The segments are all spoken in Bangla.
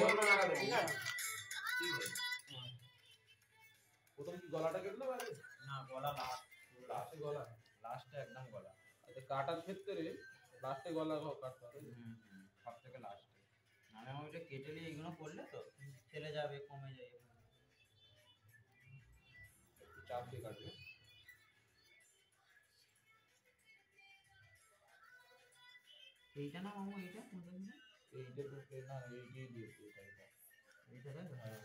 বলবো না ঠিক আছে ঠিক আছে প্রথম কি গলাটা কেটে দেবো না গলা লাস্টে গলা লাস্টে একদম গলা আচ্ছা কাটার ক্ষেত্রে লাস্টে গলা কাটতে হবে সব থেকে লাস্টে মানে আমি ওইটা কেটে নিয়ে এগুলো করলে তো ফেলে যাবে কমে যাবে একটু চাপ দিয়ে কাটবে এইটা না মামু এইটা কোনটা দিলে এইটা তো না এইটাই দিয়েছি এটা এইটা দেখো হ্যাঁ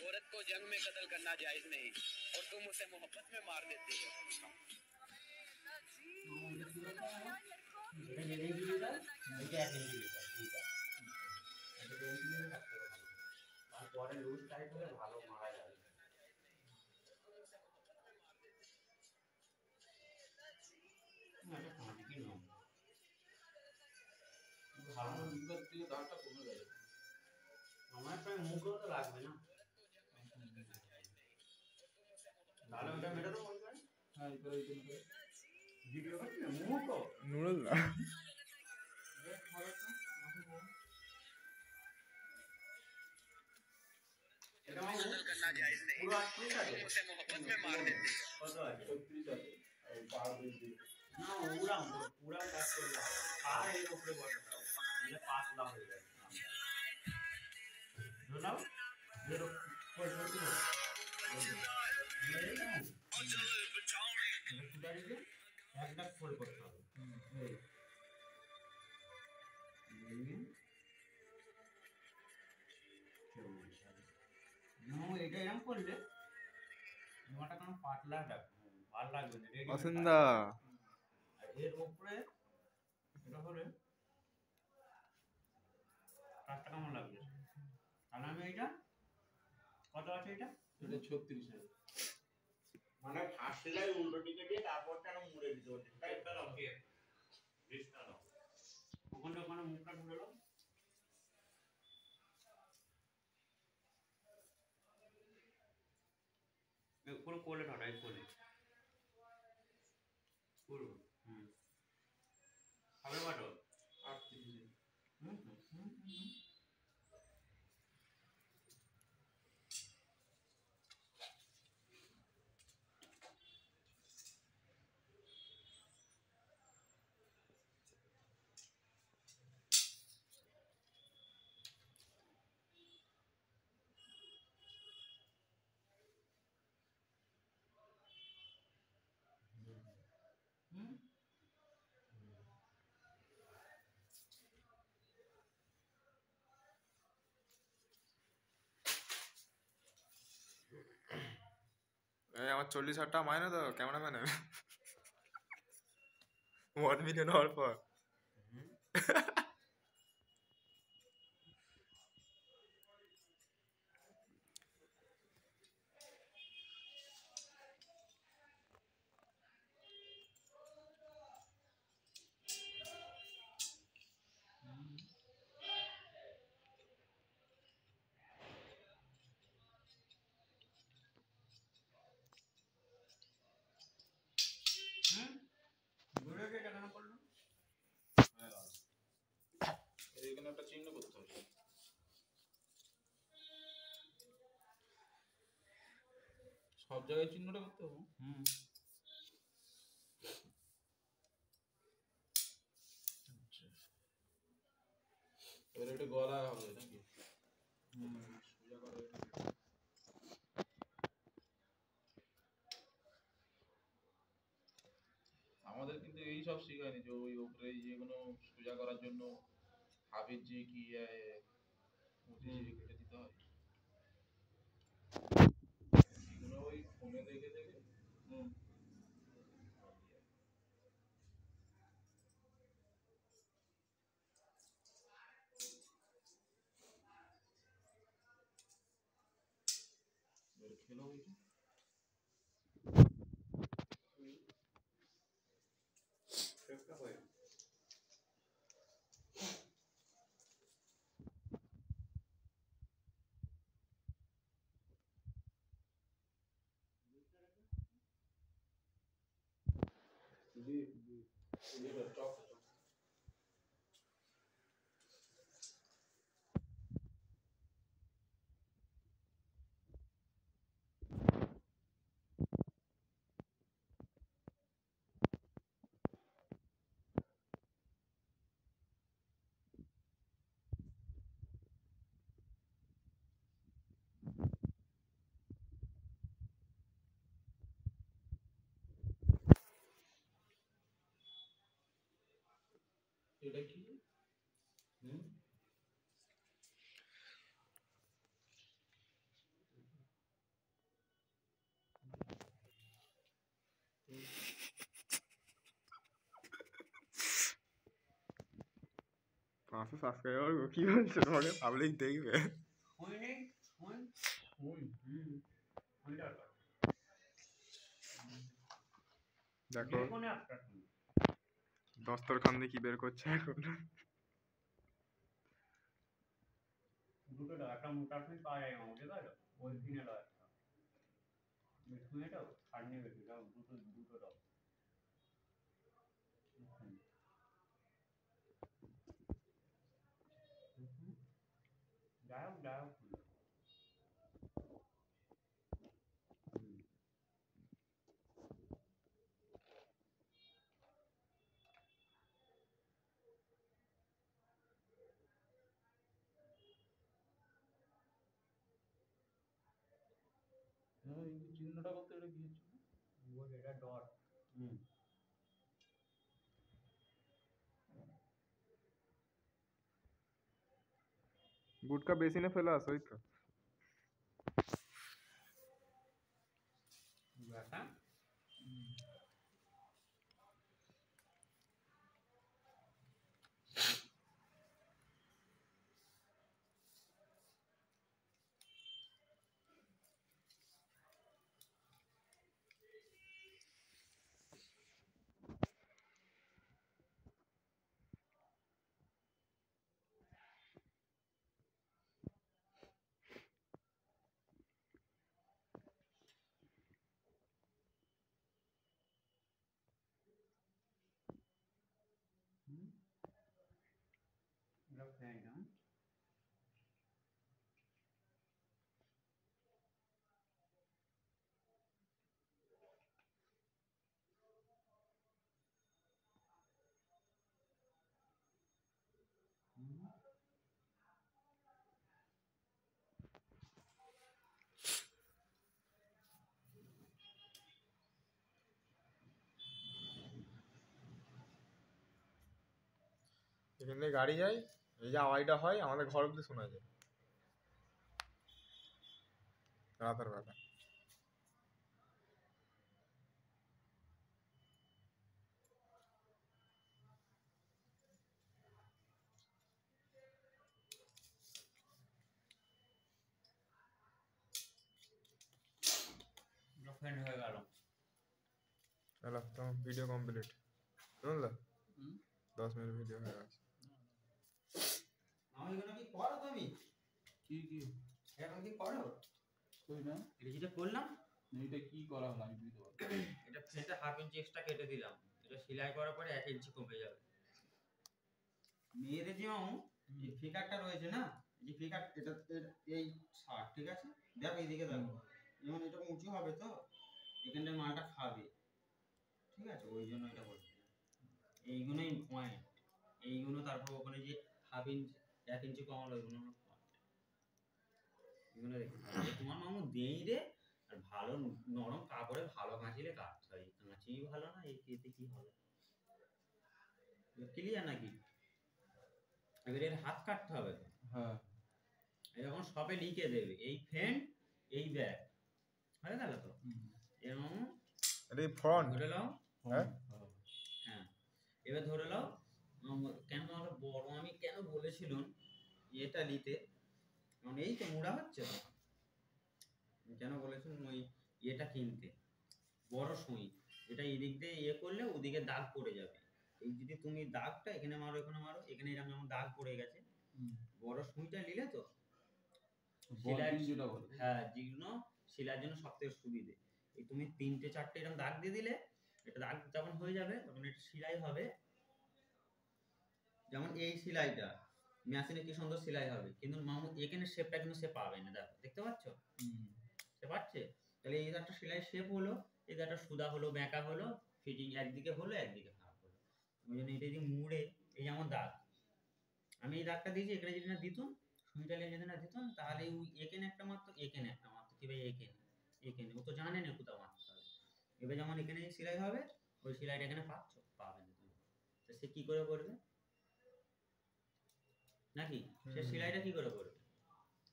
औरत को जंग में कत्ल करना जायज नहीं और तुम उसे मोहब्बत में मार देती हो লুজ টাইট হলে ভালো মারা যাবে ভালো মুখের থেকে দাঁড়টা কমে গেছে আমার প্রায় মুখেও তো লাগবে না তাহলে ওটা মেরে দেবো হ্যাঁ এইটা মেরে ভিডিও করছি মুখ তো নুডল না करना जायज नहीं तुम उसे मोहब्बत में मार देते কত আছে 36 আছে এই পার দিদি না পুরা কাজ করলে আর এর উপরে বসাতে হবে তাহলে পাতলা হয়ে যাবে ধরলাম এর উপরে বসে একটা ফোল্ড করতে হবে এটা এরকম করলে মোটা কোনো পাতলা রাখবে ভালো লাগবে না অসুন্দা এর উপরে এটা হলে কাজটা কেমন লাগবে তাহলে আমি এটা কত আছে এটা 36 আছে মানে ফার্স্ট সেলাই উল্টো দিকে দিয়ে তারপরটা আমি মুড়ে দিতে হচ্ছে তাই তো না ওকে রিস্কটা নাও ওখানে মুখটা ঢুকে দাও পুরো কোলে ঢালাই কোলে পুরো হবে বাটো 38 আমার 40,000 টাকা মাইনে তো ক্যামেরাম্যানের 1 মিলিয়ন হওয়ার পর এখানে একটা চিহ্ন করতে হবে সব জায়গায় চিহ্নটা করতে হবে এবার এটা গলা হবে নাকি সোজা করে আমাদের কিন্তু এই সব শেখায়নি যে ওই উপরে যেগুলো সোজা করার জন্য হাফের যে কি কেটে দিতে হয় খেলো শেষটা হয়ে এটা কি পাঁচশো সাবস্ক্রাইবার কি বলছো তোমাকে পাবলিক দেখবে দেখো দস্তরখান দিয়ে কি বের করছে এখন দুটো দাও একটা মোটা ছুঁই পাওয়া যায় আমাকে তাই তো অরিজিনাল একটা ছুঁইটাও ছাড় নেবে দাও দুটো দুটো দাও যাই হোক চিহ্নটা করতে এটা গিয়েছিল এটা ডট গুটকা বেসিনে ফেলে আসো ওই তো ব্যাটা এটা ফ্যান এখান থেকে গাড়ি যায় এই যে আওয়াজটা হয় আমাদের ঘর অব্দি শোনা যায় রাতের বেলা ফ্যান হয়ে গেল চলো তোমার ভিডিও কমপ্লিট শুনলে 10 মিনিট ভিডিও হয়ে গেছে আমি এগুলো কি করো তুমি কি এখন কি করো কই না এটা যেটা করলাম এটা কি করা হলো আমি বুঝতে পারছি এটা ফ্যানটা হাফ ইঞ্চি এক্সট্রা কেটে দিলাম এটা সেলাই করার পরে 1 ইঞ্চি কমে যাবে মেয়েদের যেমন এই ফিগারটা রয়েছে না এই ফিগার এটা এই শার্ট ঠিক আছে দেখো এইদিকে দেখো যেমন এটা উঁচু হবে তো এখানটায় মালটা খাবে ঠিক আছে ওই জন্য এটা বলছি এইগুলোই পয়েন্ট এইগুলো তারপর ওখানে যে হাফ ইঞ্চি 1 ইঞ্চি কমালো ওইগুলো এগুলো রেখে তোমার মামু দেই রে আর ভালো নরম কাপড়ে ভালো কাঁচিলে কাটতে হয় কাঁচি ভালো না এই কেটে কি হবে ক্লিয়ার নাকি এবারে এর হাত কাটতে হবে তো হ্যাঁ এরকম সবে লিখে দেবে এই ফ্রেন্ড এই ব্যাগ হয়ে গেল তো এবং এটা ফ্রন্ট ধরে নাও। হ্যাঁ হ্যাঁ, এবার ধরে নাও কেন আমরা বড় আমি কেন বলেছিলাম এটা নিতে, কারণ এই তো মোড়া হচ্ছে তো, কেন বলেছিলাম ওই এটা কিনতে বড় সুই, এটা এদিক দিয়ে ইয়ে করলে ওদিকে দাগ পড়ে যাবে। এই যদি তুমি দাগটা এখানে মারো এখানে মারো, এখানে এরকম যেমন দাগ পড়ে গেছে, বড় সুইটা নিলে তো হ্যাঁ যেগুলো সেলাইয়ের জন্য সব থেকে সুবিধে। এই তুমি 3-4টে এরকম দাগ দিয়ে দিলে, এটা দাগ যখন হয়ে যাবে তখন এটা সেলাই হবে। যেমন এই সেলাইটা মেশিনে কি সুন্দর সেলাই হবে, কিন্তু মামু এখানে শেপটা কিন্তু সে পাবে না। দেখো, দেখতে পাচ্ছ সে পাচ্ছে? তাহলে এই একটা সেলাই শেপ হলো, এই একটা সুদা হলো, বেঁকা হলো, ফিটিং একদিকে হলো একদিকে খারাপ হলো। ওই জন্য এটা যদি মুড়ে, এই যেমন দাগ, আমি এই দাগটা দিয়েছি, এখানে যদি না দিতাম সুইটা লেগে যদি না দিতাম, তাহলে ওই এখানে একটা মাত্র এখানে একটা মাত্র কি ভাই এখানে এখানে ও তো জানে না কোথাও মারতে হবে। এবার যেমন এখানে সেলাই হবে, ওই সেলাইটা এখানে পাচ্ছ পাবে না তুমি, তো সে কি করে করবে নাকি? সে সেলাইটা কি করে করবে?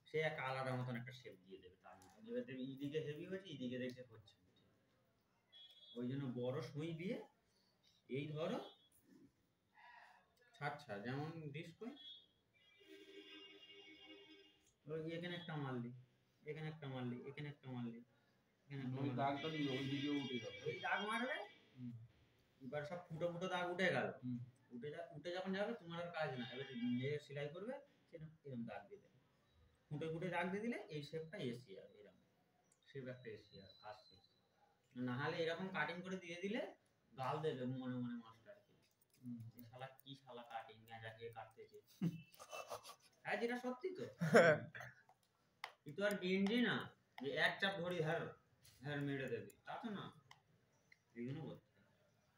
সে এক আলাদা মতন একটা শেপ দিয়ে দেবে তার মতন। এবার দেখবে এইদিকে হেভি হচ্ছে, এইদিকে দেখবে হচ্ছে না। ওই জন্য বড় সুই দিয়ে এই ধরো ছাড়ছা, যেমন ডিস্কো ওই এখানে একটা মারলি, এখানে একটা মারলি, এখানে একটা মারলি, এখানে একটা ওই মারলি, দাগটা নিয়ে ওই দিকে উঠে যাবে। ওই দাগ মারবে, এবার সব ফুটো ফুটো দাগ উঠে গেল। উঠে যখন যাবে তোমার আর কাজ না, এবার যে সেলাই করবে সেটা এরকম দাগ দিয়ে দেবে, ফুটে ফুটে দাগ দিয়ে দিলে এই শেপটা এসে যাবে, এরকম শেপ একটা এসে যাবে কাজ শেষ। না হলে এরকম কাটিং করে দিয়ে দিলে গাল দেবে মনে মনে মাস্টারকে, এই শালা কি শালা কাটিং গাঁজা খেয়ে কাটতেছে। হ্যাঁ যেটা সত্যি তো, কিন্তু আর গেঞ্জি না যে এক চাপ ধরি হ্যার হ্যার মেরে দেবে, তা তো না। এই জন্য বলতে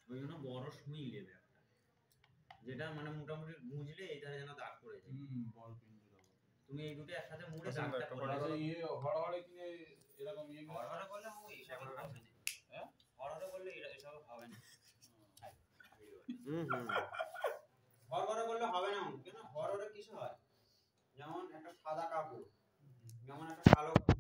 ওই জন্য বড় সুই নেবে একটা, যেটা মানে মোটামুটি গুঁজলে এই ধারে যেন দাগ পড়ে যায়। বল পিন দিলাম। তুমি এই দুটো একসাথে মুড়ে পছন্দ দাগটা একটা করে বড় দাও। আচ্ছা হড়হড়ে কিনে এরকম হরহরে করলে আমি এসব হবে না। হ্যাঁ? হরহরে করলে এসব হবে না। হুম হরহরে করলে হবে না, কেন হরহরে কিছু হয়, যেমন একটা সাদা কাপড়, যেমন একটা কালো কাপড়,